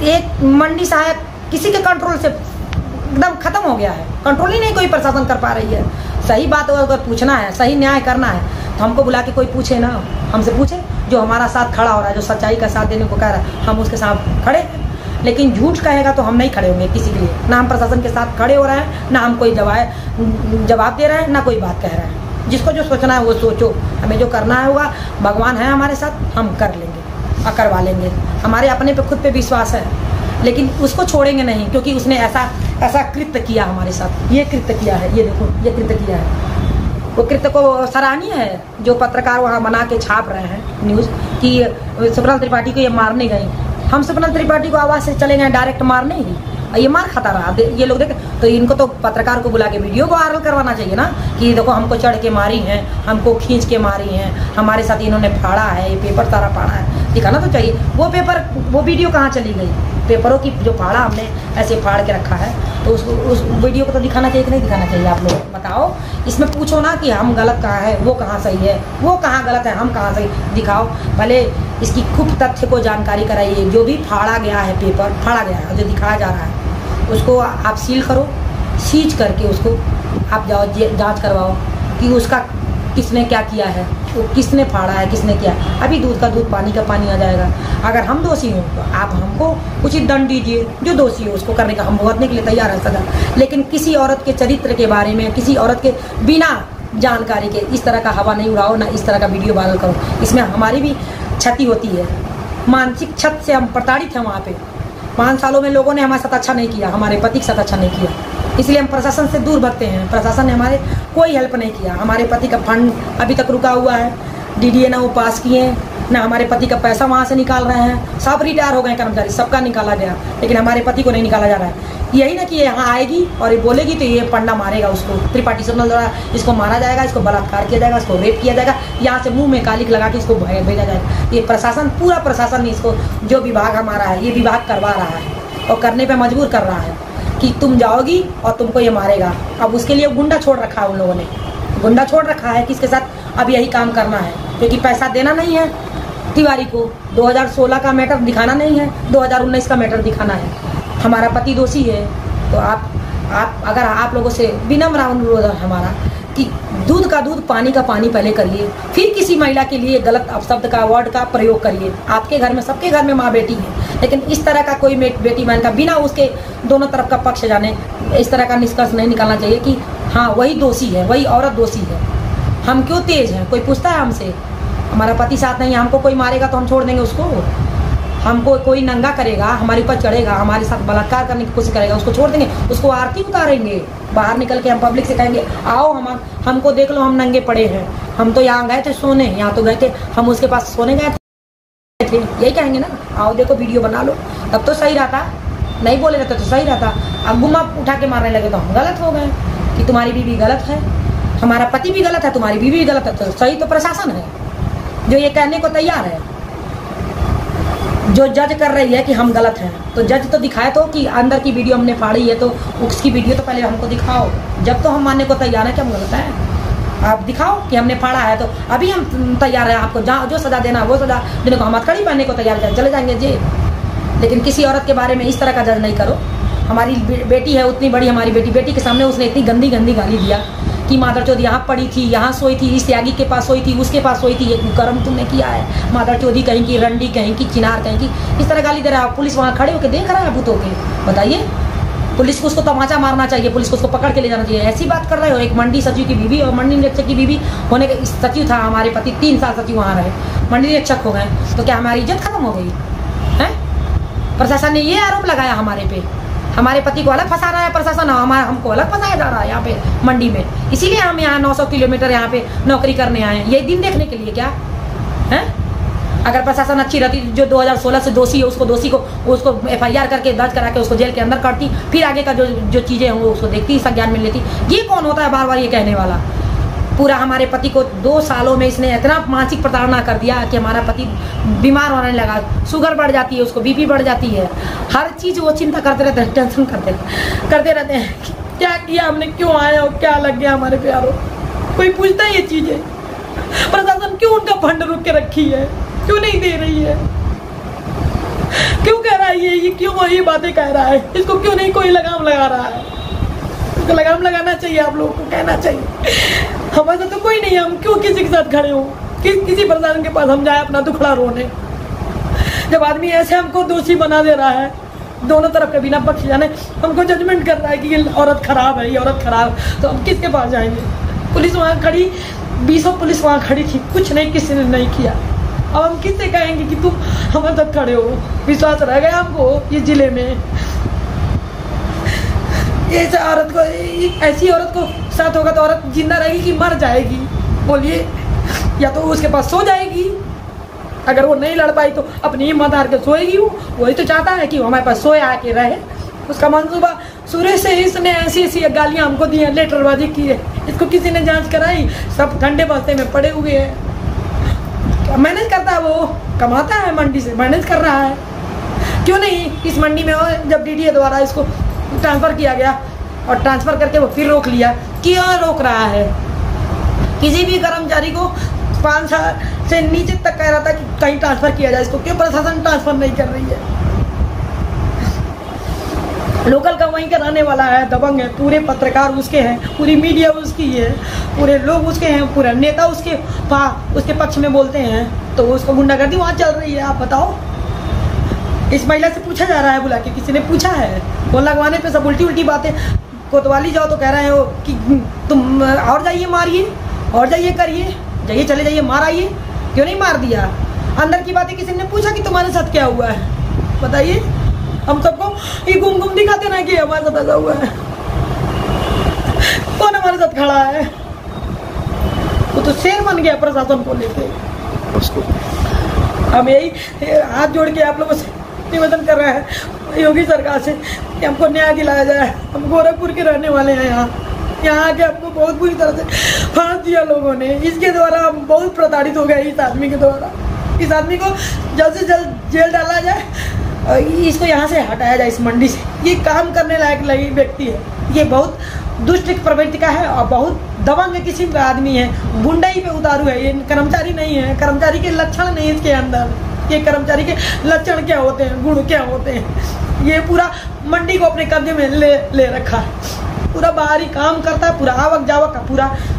एक मंडी सहायक किसी के कंट्रोल से एकदम खत्म हो गया है, कंट्रोल ही नहीं कोई प्रशासन कर पा रही है। सही बात अगर पूछना है, सही न्याय करना है तो हमको बुला के कोई पूछे ना, हमसे पूछे जो हमारा साथ खड़ा हो रहा है, जो सच्चाई का साथ देने को कह रहा है, हम उसके साथ खड़े हैं। लेकिन झूठ कहेगा तो हम नहीं खड़े होंगे किसी के लिए। ना हम प्रशासन के साथ खड़े हो रहे हैं, ना हम कोई जवाब दे रहे हैं, ना कोई बात कह रहे हैं। जिसको जो सोचना है वो सोचो, हमें जो करना है होगा, भगवान है हमारे साथ, हम कर लेंगे और करवा लेंगे। हमारे अपने पे खुद पे विश्वास है, लेकिन उसको छोड़ेंगे नहीं, क्योंकि उसने ऐसा कृत्य किया हमारे साथ। ये कृत्य किया है, ये देखो, ये कृत्य किया है। वो कृत्य को सराहनीय है जो पत्रकार वहाँ बना के छाप रहे हैं न्यूज़ कि सुब्रल त्रिपाठी को ये मारने गई। हम सुब्रल त्रिपाठी को आवाज़ से चले गए डायरेक्ट मारने ही, ये मार खाता रहा। ये लोग देख, तो इनको तो पत्रकार को बुला के वीडियो को वायरल करवाना चाहिए ना, कि देखो हमको चढ़ के मारी हैं, हमको खींच के मारी हैं, हमारे साथ इन्होंने फाड़ा है, ये पेपर सारा फाड़ा है, दिखाना तो चाहिए। वो वीडियो कहाँ चली गई? पेपरों की जो फाड़ा हमने ऐसे फाड़ के रखा है, तो तो उस वीडियो को तो दिखाना चाहिए कि नहीं दिखाना चाहिए? आप लोग बताओ। इसमें पूछो ना कि हम गलत कहाँ है, वो कहाँ सही है, वो कहाँ गलत है, हम कहाँ सही, दिखाओ। पहले इसकी खूब तथ्य को जानकारी कराइए। जो भी फाड़ा गया है, पेपर फाड़ा गया है, जो दिखाया जा रहा है, उसको आप सील करो, सीज करके उसको आप जाओ जांच करवाओ कि उसका किसने क्या किया है, तो किसने फाड़ा है, किसने किया। अभी दूध का दूध, पानी का पानी आ जाएगा। अगर हम दोषी हों तो आप हमको उचित दंड दीजिए, जो दोषी हो उसको करने का हम भुगतने के लिए तैयार है सदा। लेकिन किसी औरत के चरित्र के बारे में, किसी औरत के बिना जानकारी के इस तरह का हवा नहीं उड़ाओ, ना इस तरह का वीडियो वायरल करो। इसमें हमारी भी क्षति होती है। मानसिक क्षत से हम प्रताड़ित हैं। वहाँ पे 5 सालों में लोगों ने हमारे साथ अच्छा नहीं किया, हमारे पति के साथ अच्छा नहीं किया, इसलिए हम प्रशासन से दूर भगते हैं। प्रशासन ने हमारे कोई हेल्प नहीं किया। हमारे पति का फंड अभी तक रुका हुआ है, डीडीए ना वो पास किए, ना हमारे पति का पैसा वहाँ से निकाल रहे हैं। सब रिटायर हो गए कर्मचारी, सबका निकाला गया, लेकिन हमारे पति को नहीं निकाला जा रहा है। यही ना कि ये यहाँ आएगी और ये बोलेगी तो ये पंडा मारेगा उसको, त्रिपाठी सिग्नल द्वारा इसको मारा जाएगा, इसको बलात्कार किया जाएगा, इसको रेप किया जाएगा, यहाँ से मुंह में कालिक लगा के इसको भेजा जाएगा। ये प्रशासन, पूरा प्रशासन इसको, जो विभाग हमारा है, ये विभाग करवा रहा है और करने पर मजबूर कर रहा है कि तुम जाओगी और तुमको ये मारेगा। अब उसके लिए गुंडा छोड़ रखा है, उन लोगों ने गुंडा छोड़ रखा है कि इसके साथ अब यही काम करना है, क्योंकि पैसा देना नहीं है तिवारी को। 2016 का मैटर दिखाना नहीं है, 2019 का मैटर दिखाना है। हमारा पति दोषी है, तो आप अगर आप लोगों से विनम्र अनुरोध है हमारा कि दूध का दूध, पानी का पानी पहले करिए, फिर किसी महिला के लिए गलत अपशब्द का, वर्ड का प्रयोग करिए। आपके घर में, सबके घर में माँ बेटी है, लेकिन इस तरह का कोई बेटी बहन का बिना उसके दोनों तरफ का पक्ष जाने इस तरह का निष्कर्ष नहीं निकालना चाहिए कि हाँ वही दोषी है, वही औरत दोषी है। हम क्यों तेज हैं? कोई पूछता है हमसे? हमारा पति साथ नहीं है, हमको कोई मारेगा तो हम छोड़ देंगे उसको? हमको कोई नंगा करेगा, हमारे ऊपर चढ़ेगा, हमारे साथ बलात्कार करने की कोशिश करेगा, उसको छोड़ देंगे? उसको आरती उतारेंगे। बाहर निकल के हम पब्लिक से कहेंगे आओ हमको देख लो, हम नंगे पड़े हैं, हम तो यहाँ गए थे सोने, यहाँ तो गए थे, हम उसके पास सोने गए थे, यही कहेंगे ना? आओ देखो, वीडियो बना लो, तब तो सही रहता। नहीं बोले रहते तो सही रहता। अब गुम्मा उठा के मारने लगे तो हम गलत हो गए कि तुम्हारी बीवी गलत है, हमारा पति भी गलत है, तुम्हारी बीवी भी गलत है। तो सही तो प्रशासन है जो ये कहने को तैयार है, जो जज कर रही है कि हम गलत हैं। तो जज तो दिखाए तो कि अंदर की वीडियो हमने फाड़ी है, तो उसकी वीडियो तो पहले हमको दिखाओ। जब तो हम मानने को तैयार है कि हम गलत हैं, आप दिखाओ कि हमने फाड़ा है, तो अभी हम तैयार हैं आपको जो सजा देना वो सजा देने को हम हथकड़ी पहनने को तैयार हैं, चले जाएंगे जी। लेकिन किसी औरत के बारे में इस तरह का जज नहीं करो। हमारी बेटी है, उतनी बड़ी हमारी बेटी के सामने उसने इतनी गंदी गंदी गाली दिया कि मादरचोदी यहाँ पड़ी थी, यहाँ सोई थी, इस त्यागी के पास सोई थी, उसके पास सोई थी, ये कर्म तुमने किया है। मादरचोदी कहीं की, रंडी कहीं की, चिनार कहीं की, इस तरह गाली दे रहा है। पुलिस वहाँ खड़े होकर देख रहा है भूतों के, बताइए? पुलिस को उसको तमाचा मारना चाहिए, पुलिस को उसको पकड़ के ले जाना चाहिए। ऐसी बात कर रहे हो? एक मंडी सचिव की बीवी और मंडी निरीक्षक की बीवी होने के, सचिव था हमारे पति, 3 साल सचिव वहाँ रहे, मंडी निरीक्षक हो गए, तो क्या हमारी इज्जत खत्म हो गई है? प्रशासन ने ये आरोप लगाया हमारे पे, हमारे पति को अलग फंसा रहा है प्रशासन, हमको अलग फंसाया जा रहा है यहाँ पे मंडी में। इसीलिए हम यहाँ 900 किलोमीटर यहाँ पे नौकरी करने आए हैं, ये दिन देखने के लिए क्या है? अगर प्रशासन अच्छी रहती, जो 2016 से दोषी है उसको FIR करके दर्ज करा के उसको जेल के अंदर करती, फिर आगे का जो चीजें हैं वो उसको देखती, संज्ञान में लेती। ये कौन होता है बार बार ये कहने वाला? पूरा हमारे पति को 2 सालों में इसने इतना मानसिक प्रताड़ना कर दिया कि हमारा पति बीमार होने लगा, शुगर बढ़ जाती है, उसको BP बढ़ जाती है, हर चीज़ वो चिंता करते रहते हैं, टेंशन करते रहते हैं कि क्या किया हमने, क्यों आया और क्या लग गया हमारे प्यारों। कोई पूछता है ये चीज़ें? प्रशासन क्यों उनका फंड रोक के रखी है, क्यों नहीं दे रही है, क्यों कह रहा है ये क्यों ये बातें कह रहा है, इसको क्यों नहीं कोई लगाम लगा रहा है? इसको लगाम लगाना चाहिए, आप लोगों को कहना चाहिए। हमारे तो कोई नहीं है, हम क्यों किसी के साथ खड़े हो? किसी प्रशासन के पास हम जाए अपना दुखड़ा रोने? जब आदमी ऐसे हमको दोषी बना दे रहा है, दोनों तरफ के बिना पक्ष जाने हमको जजमेंट कर रहा है कि ये औरत खराब है, ये औरत खराब, तो हम किसके पास जाएंगे? पुलिस वहाँ खड़ी, 20 पुलिस वहाँ खड़ी थी, कुछ नहीं, किसी ने नहीं किया। अब हम किससे कहेंगे कि तुम हमारे साथ खड़े हो? विश्वास रह गया हमको ये जिले में। ऐसे औरत को, ऐसी औरत को साथ होगा तो औरत जिंदा रहेगी कि मर जाएगी? बोलिए। या तो उसके पास सो जाएगी, अगर वो नहीं लड़ पाई तो अपनी हिम्मत हार के सोएगी। वही तो चाहता है कि हमारे पास सोए आके रहे। उसका मंसूबा शुरू से इसने ऐसी गालियां हमको दी हैं, लेटरबाजी की है, इसको किसी ने जांच कराई? सब ठंडे बस्ते में पड़े हुए हैं। मैनेज करता है, वो कमाता है मंडी से, मैनेज कर रहा है। क्यों नहीं इस मंडी में जब DDA द्वारा इसको ट्रांसफ़र किया गया और ट्रांसफ़र करके वो फिर रोक लिया। क्यों रोक रहा है? किसी भी कर्मचारी को 5 साल से नीचे तक कह रहा था कि कहीं ट्रांसफ़र किया जाए, इसको क्यों प्रशासन ट्रांसफ़र नहीं कर रही है? लोकल का वहीं का रहने वाला है, दबंग है, पूरे पत्रकार उसके हैं, पूरी मीडिया उसकी है, पूरे लोग उसके हैं, पूरा नेता उसके पक्ष में बोलते हैं, तो उसको गुंडागर्दी वहाँ चल रही है। आप बताओ, इस महिला से पूछा जा रहा है, बुला के किसी ने पूछा है? वो लगवाने पे सब उल्टी बातें, कोतवाली जाओ तो कह रहे हो कि तुम और जाइए मारिए, और जाइए करिए, जाइए चले जाइए मार आइए, क्यों नहीं मार दिया? अंदर की बातें किसी ने पूछा कि तुम्हारे साथ क्या हुआ है? बताइए। हम सबको ये घूम दिखाते ना कि हमारे साथ ऐसा हुआ है। कौन हमारे साथ खड़ा है? वो तो शेर बन गया प्रशासन को लेके उसको। हम यही हाथ जोड़ के आप लोगों से निवेदन कर रहे हैं योगी सरकार से कि हमको न्याय दिलाया जाए। हम गोरखपुर के रहने वाले हैं, यहाँ आके हमको बहुत बुरी तरह से फांस दिया लोगों ने। इसके द्वारा हम बहुत प्रताड़ित हो गए इस आदमी के द्वारा। इस आदमी को जल्द से जल्द जेल डाला जाए, इसको यहाँ से हटाया जाए, इस मंडी से। ये काम करने लायक व्यक्ति है, ये बहुत दुष्ट प्रवृत्ति का है और बहुत दबंग किस्म का आदमी है, गुंडाई पे उतारू है। ये कर्मचारी नहीं है, कर्मचारी के लक्षण नहीं इसके अंदर। ये कर्मचारी के लक्षण क्या होते हैं, गुण क्या होते हैं? ये पूरा मंडी को अपने कब्जे में ले रखा है, पूरा बाहरी काम करता है, पूरा आवक जावक का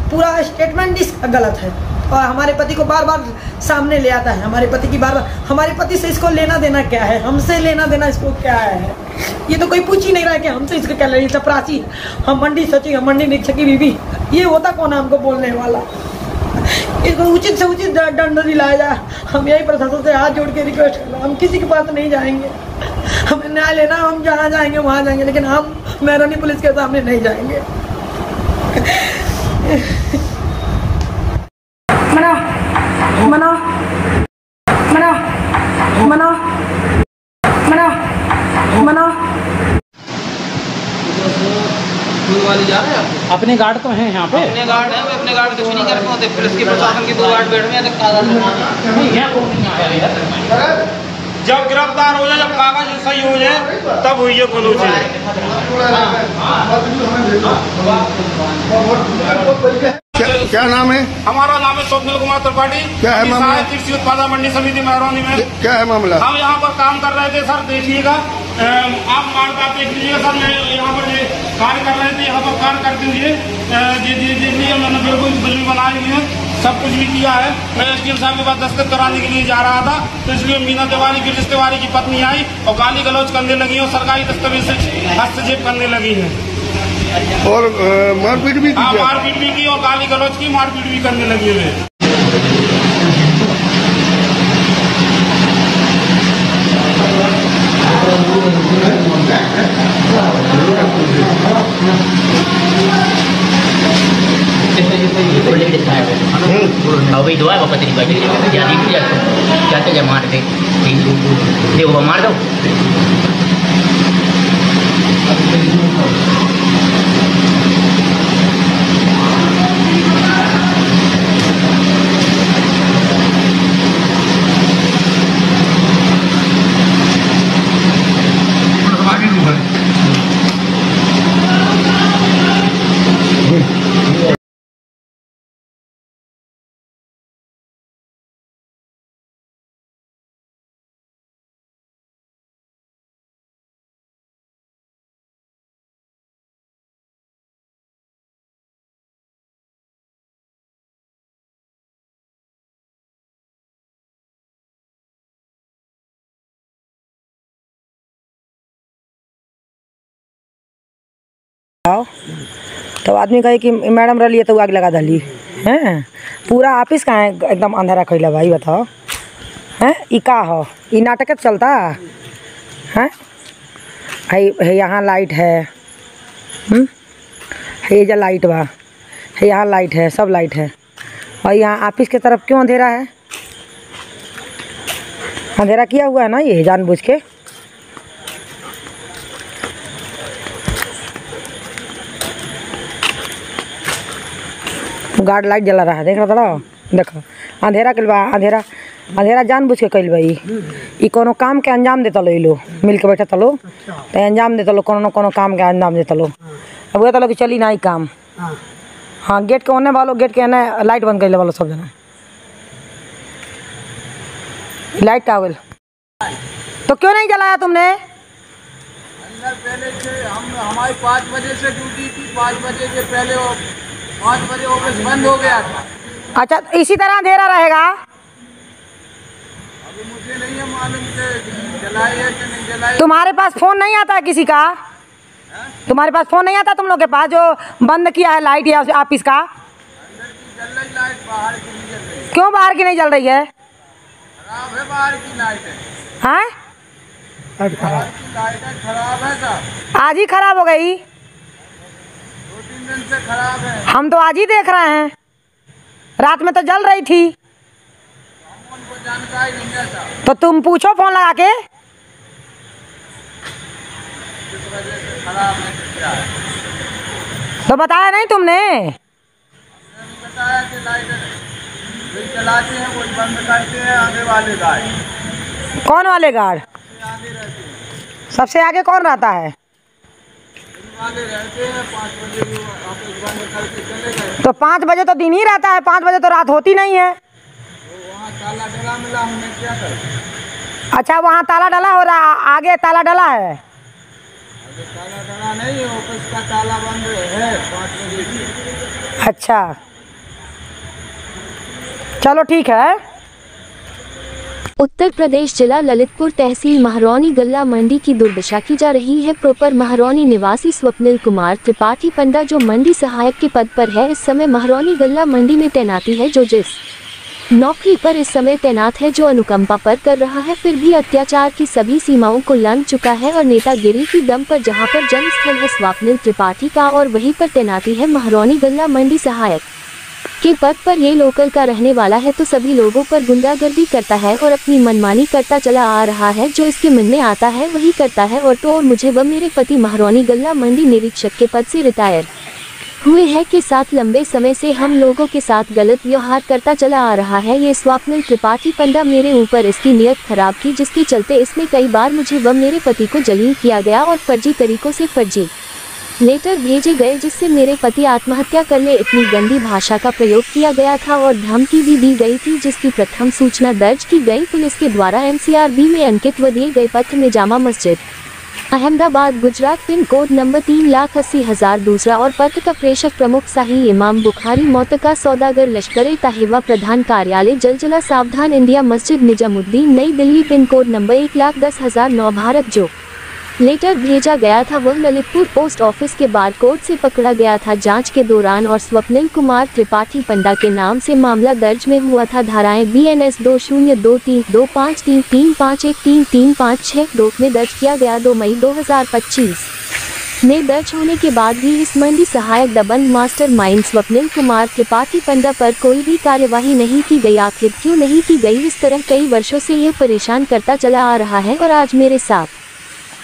पूरा स्टेटमेंट इसका गलत है और हमारे पति को बार बार सामने ले आता है। हमारे पति की बार हमारे पति से इसको लेना देना क्या है, हमसे लेना देना इसको क्या है? ये तो कोई पूछ ही नहीं रहा है कि हमसे इसका क्या लेना। चपरासी, हम मंडी सचिव, हम मंडी निरीक्षक की बीवी, ये होता कौन है हमको बोलने वाला? इसको उचित से उचित दंड दिलाया जाए। हम यही प्रशासन से हाथ जोड़ के रिक्वेस्ट कर रहे हैं। हम किसी के पास नहीं जाएंगे, हमें न्याय लेना, हम जहाँ जाएंगे वहाँ जाएंगे, लेकिन हम महरौनी पुलिस के सामने नहीं जाएंगे। मना वाली जा रहे हैं। अपने गार्ड तो हैं यहाँ पे? अपने गार्ड हैं, अपने गार्ड कुछ नहीं कर पाते। पुलिस की प्रशासन की 2 गार्ड बैठ में जब गिरफ्तार हो जाए, जब कागज सही हो जाए, तब हुई है कोनो चीज। क्या नाम है? हमारा नाम है स्वप्निल कुमार त्रिपाठी। क्या है मामला? कृषि उत्पादन मंडी समिति महरौनी में। क्या है मामला? हम यहाँ पर काम कर रहे थे सर, देखिएगा आप मार्ग आप देख लीजिएगा सर। मैं यहाँ पर कार्य कर रहे थे, यहाँ पर कार्य करते हुए देखिए मैंने बिल भी बनाए हुए हैं, सब कुछ भी किया है। मैं एसडीएम साहब के पास दस्तखत कराने के लिए जा रहा था, तो इसलिए मीना तिवारी, गिरजेश तिवारी की पत्नी आई और गाली गलौज करने लगी और सरकारी दस्तावेज से हस्तक्षेप करने लगी है और मारपीट भी की? मारपीट भी की और गाली गलौज की, मारपीट भी करने लगी हुई। भाई दुआ है पत्नी का क्या क्या मार दे, देखो मार दो। तो आदमी कहे कि मैडम रही तो आग लगा डाली हैं। पूरा ऑफिस कहाँ है एकदम अंधेरा कैला भाई, बताओ हैं? ई का हो, ई नाटक चलता हैं? है यहाँ लाइट है, है जा लाइट बा, है यहाँ लाइट है, सब लाइट है। और यहाँ ऑफिस के तरफ क्यों अंधेरा है? अंधेरा किया हुआ है ना ये जानबूझ के। गार्ड लाइट जला रहा है, देख रहा था, देखो अंधेरा के बाद अंधेरा अंधेरा जानबूझ के कइल भाई ई कोनो काम के अंजाम देता लो, ई लो मिल के बैठा तलो तो अंजाम देता लो, कोनो न कोनो काम के अंजाम देता लो। अब वो तलो कि चली ना ही काम। हाँ गेट के ओने वालों गेट के एने लाइट बंद कर वालों सब जना लाइट का होल तो क्यों नहीं जलाया तुमने? पहले से हमारी 5 बजे से ड्यूटी थी, 5 बजे के पहले 5 बजे ऑफिस बंद हो गया था। अच्छा तो इसी तरह अंधेरा रहेगा? अभी मुझे नहीं है मालूम कि जलाई है कि नहीं जलाई। तुम्हारे पास फोन नहीं आता है किसी का? तुम्हारे पास फोन नहीं आता तुम लोग के पास जो बंद किया है लाइट या ऑफिस का? अंदर की जल रही लाइट, बाहर की नहीं जल रही। क्यों बाहर की नहीं जल रही है? खराब है बाहर की लाइट है। हाँ बाहर की लाइट है, खराब है साहब। आज ही खराब हो गई? 2-3 दिन से खराब है। हम तो आज ही देख रहे हैं, रात में तो जल रही थी। हम उनको जानकारी नहीं है साहब। तो तुम पूछो फोन लगा के। इस वजह से खराब है तो क्या है? तो बताया नहीं तुमने? हमने बताया कि लाइट वही चलाते हैं, वही बंद करते हैं आगे वाले गाड़ी। कौन वाले गार्ड? आगे रहते हैं, सबसे आगे कौन रहता है? आगे रहते हैं। 5 बजे भी ऑफिस बंद करके चले गए। तो 5 बजे तो दिन ही रहता है, 5 बजे तो रात होती नहीं है। तो वहाँ ताला डला मिला, हमने क्या कर? अच्छा वहाँ ताला डला हो रहा, आगे ताला डला है? अरे ताला डला नहीं, ऑफिस का ताला बंद है 5 बजे से। अच्छा चलो ठीक है। उत्तर प्रदेश जिला ललितपुर तहसील महरौनी गल्ला मंडी की दुर्दशा की जा रही है। प्रॉपर महरौनी निवासी स्वप्निल कुमार त्रिपाठी पंडा जो मंडी सहायक के पद पर है, इस समय महरौनी गल्ला मंडी में तैनाती है, जो जिस नौकरी पर इस समय तैनात है, जो अनुकंपा पर कर रहा है, फिर भी अत्याचार की सभी सीमाओं को लांघ चुका है और नेतागिरी की दम पर जहां पर जन्मस्थल है स्वप्निल त्रिपाठी का और वहीं पर तैनाती है महरौनी गल्ला मंडी सहायक के पद पर ये लोकल का रहने वाला है, तो सभी लोगों पर गुंडागर्दी करता है और अपनी मनमानी करता चला आ रहा है। जो इसके मन में आता है वही करता है। और मुझे व मेरे पति महरौनी गल्ला मंडी निरीक्षक के पद से रिटायर हुए हैं के साथ लंबे समय से हम लोगों के साथ गलत व्यवहार करता चला आ रहा है। ये स्वप्निल त्रिपाठी पंडा मेरे ऊपर इसकी नीयत खराब थी, जिसके चलते इसने कई बार मुझे व मेरे पति को जलील किया गया और फर्जी तरीकों से फर्जी लेटर भेजे गए, जिससे मेरे पति आत्महत्या करने इतनी गंदी भाषा का प्रयोग किया गया था और धमकी भी दी गई थी, जिसकी प्रथम सूचना दर्ज की गई पुलिस के द्वारा MCRB में अंकित व दिए गए पत्र में Jama Masjid Ahmedabad Gujarat pin code number 3,80,000 दूसरा और पत्र का प्रेषक प्रमुख शाही इमाम बुखारी मोतका सौदागर लश्कर ताहिबा प्रधान कार्यालय जलजला सावधान इंडिया मस्जिद निजामुद्दीन नई Delhi pin code number 1,10,009 Bharat. जो लेटर भेजा गया था वह ललितपुर पोस्ट ऑफिस के बारकोड से पकड़ा गया था जांच के दौरान और स्वप्निल कुमार त्रिपाठी पंडा के नाम से मामला दर्ज में हुआ था। धाराएं BNS 2023 253 351 3356 2 में दर्ज किया गया। 2 मई 2025 में दर्ज होने के बाद भी इस मंडी सहायक दबंग मास्टर माइंड स्वप्निल कुमार त्रिपाठी पंडा पर कोई भी कार्यवाही नहीं की गई। आखिर क्यों नहीं की गई? इस तरह कई वर्षों से यह परेशान करता चला आ रहा है और आज मेरे साथ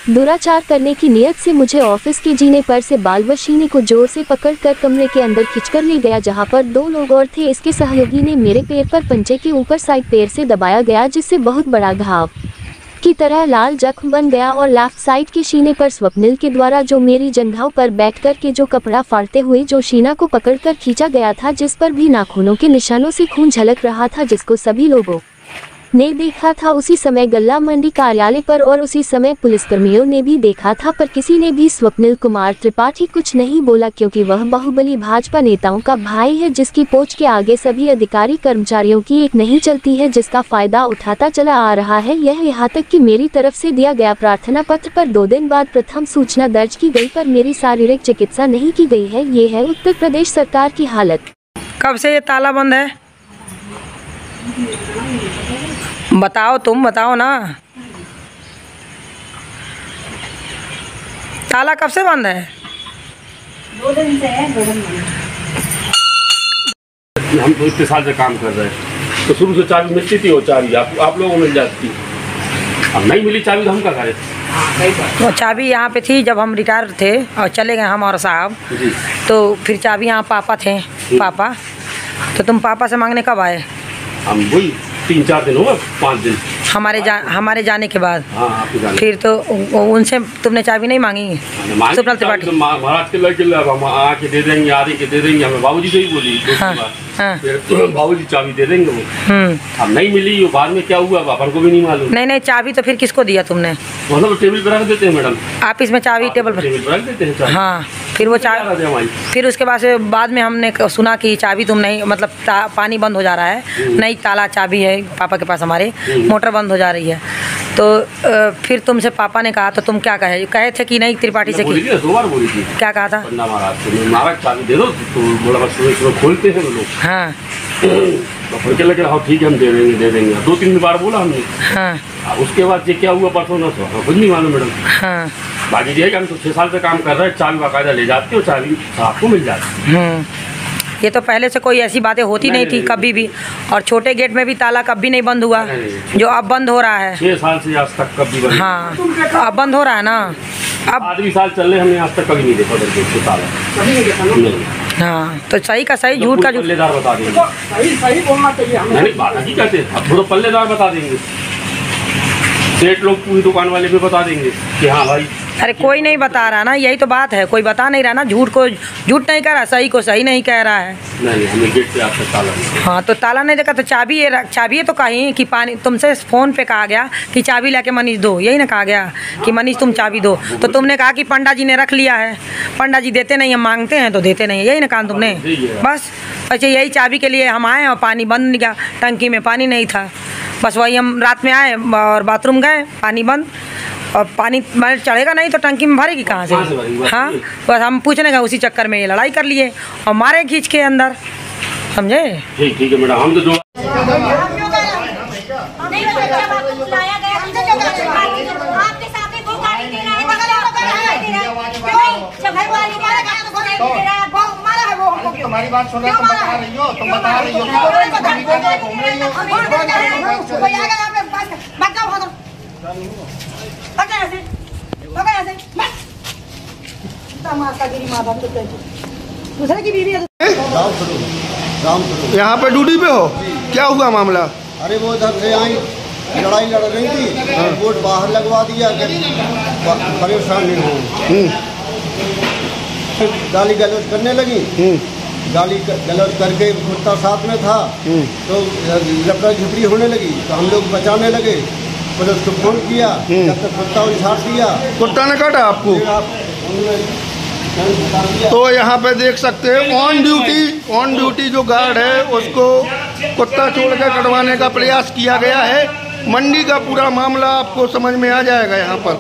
दुराचार करने की नियत से मुझे ऑफिस के जीने पर से बालवशीने को जोर से पकड़कर कमरे के अंदर खींचकर ले गया, जहां पर 2 लोग और थे। इसके सहयोगी ने मेरे पैर पर पंजे के ऊपर साइड पैर से दबाया गया, जिससे बहुत बड़ा घाव की तरह लाल जख्म बन गया और लेफ्ट साइड के सीने पर स्वप्निल के द्वारा जो मेरी जंघाओं पर बैठकर के जो कपड़ा फाड़ते हुए जो सीना को पकड़कर खींचा गया था, जिस पर भी नाखूनों के निशानों से खून झलक रहा था, जिसको सभी लोगों ने देखा था उसी समय गल्ला मंडी कार्यालय पर और उसी समय पुलिसकर्मियों ने भी देखा था, पर किसी ने भी स्वप्निल कुमार त्रिपाठी कुछ नहीं बोला, क्योंकि वह बाहुबली भाजपा नेताओं का भाई है, जिसकी पोच के आगे सभी अधिकारी कर्मचारियों की एक नहीं चलती है, जिसका फायदा उठाता चला आ रहा है। यह यहाँ तक कि मेरी तरफ से दिया गया प्रार्थना पत्र पर 2 दिन बाद प्रथम सूचना दर्ज की गई, पर मेरी शारीरिक चिकित्सा नहीं की गई है। ये है उत्तर प्रदेश सरकार की हालत। कब से ये ताला बंद है? बताओ, तुम बताओ ना, ताला कब से बंद है? 2 दिन से है, 2 दिन में। हम तो इतने साल से काम कर रहे हैं, तो शुरू से चाबी मिलती थी, वो चाबी आप लोगों को मिल जाती, अब नहीं मिली चाबी तो हम क्या करें? वो चाबी यहाँ पे थी जब हम रिटायर थे और चले गए हम और साहब, तो फिर चाबी यहाँ पापा थे। पापा तो तुम पापा से मांगने कब आए? हम वही 3-4 दिन हुआ, 5 दिन हमारे जाने के बाद। हाँ, आपके जाने। फिर तो उनसे तुमने चाबी नहीं मांगी? स्वप्निल त्रिपाठी महाराज के लगे हम आके दे देंगे, आदि के दे देंगे, हमें बाबूजी से ही बोली। हाँ। फिर तो बाबूजी चाबी दे देंगे वो। अब नहीं मिली, वो बाद में क्या हुआ अपन को भी नहीं मालूम। नहीं, चाबी तो फिर किसको दिया तुमने? मतलब टेबल पर रख देते हैं मैडम, ऑफिस में चाबी टेबल पर रख देते हैं। हाँ, फिर वो फिर उसके बाद में हमने सुना कि चाबी तुम नहीं, मतलब पानी बंद हो जा रहा है, नहीं ताला चाबी है पापा के पास, हमारे मोटर बंद हो जा रही है। तो फिर तुमसे पापा ने कहा तो तुम क्या कहे थे कि नहीं त्रिपाठी से? 2 बार बोली थी। क्या कहा था? महाराज चाबी दे दो, तो बोला बस सुबह खोलते हैं वो लोग। हाँ, तो फिर लगे हाँ ठीक है हम दे देंगे 2-3 बार बोला हमने। हाँ। उसके बाद ये क्या हुआ परसों ना, तो कुछ नहीं मालूम मैडम। हाँ। बाकी ये हम तो 6 साल से काम कर रहे हैं, चाबी बाकायदा ले जाते हो, चाबी आपको मिल जाती। ये तो पहले से कोई ऐसी बातें होती नहीं थी कभी भी, और छोटे गेट में भी ताला कभी नहीं बंद हुआ, जो अब बंद हो रहा है। 6 साल से आज तक कभी बंद। हाँ, अब बंद हो रहा है ना। अब 8 साल चल रहे, हमने आज तक कभी नहीं देखा ताला। हाँ, तो सही का सही, झूठ का झूठ। पल्लेदार बता देंगे, सही बोलना चाहिए। नहीं, बात ही कहते हैं, अब थोड़ा पल्लेदार बता देंगे, सेठ लोग पूरी दुकान वाले भी बता देंगे कि हाँ भाई। अरे कोई नहीं बता रहा ना, यही तो बात है, कोई बता नहीं रहा ना, झूठ को झूठ नहीं कह रहा, सही को सही नहीं कह रहा है। नहीं, हमें गेट पे आपका ताला नहीं। हाँ, तो ताला नहीं देखा तो चाबी है तो कहीं कि पानी, तुमसे फ़ोन पे कहा गया कि चाबी लाके मनीष दो, यही ना कहा गया कि मनीष तुम चाबी दो, तो तुमने कहा कि पंडा जी ने रख लिया है, पंडा जी देते नहीं, हम मांगते हैं तो देते नहीं, यही ना कहा तुमने। बस अच्छा, यही चाबी के लिए हम आए और पानी बंद नहीं गया, टंकी में पानी नहीं था, बस वही हम रात में आए और बाथरूम गए, पानी बंद, और पानी मैंने चढ़ेगा नहीं तो टंकी में भरेगी कहाँ से? हाँ, बस हम पूछने का उसी चक्कर में ये लड़ाई कर लिए और मारे खींच के अंदर, समझे? ठीक है मैडम, हम तो तुम्हारी बात सुन रहे, तुम बता रही हो, यहाँ पे ड्यूटी पे हो, क्या हुआ मामला? अरे वो इधर से आई, लड़ाई लड़ रही थी, बोर्ड बाहर लगवा दिया, परेशान नहीं हो, गाली गलौज करने लगी, गाली गलौज करके कुत्ता साथ में था, तो लपड़ा झपड़ी होने लगी, तो हम लोग बचाने लगे, पुलिस को फोन किया, जब तक कुत्ता उछाड़ दिया। कुत्ता ने काटा आपको? तो यहाँ पे देख सकते हैं ऑन ड्यूटी जो गार्ड है उसको कुत्ता छोड़ कर कटवाने का प्रयास किया गया है। मंडी का पूरा मामला आपको समझ में आ जाएगा यहाँ पर।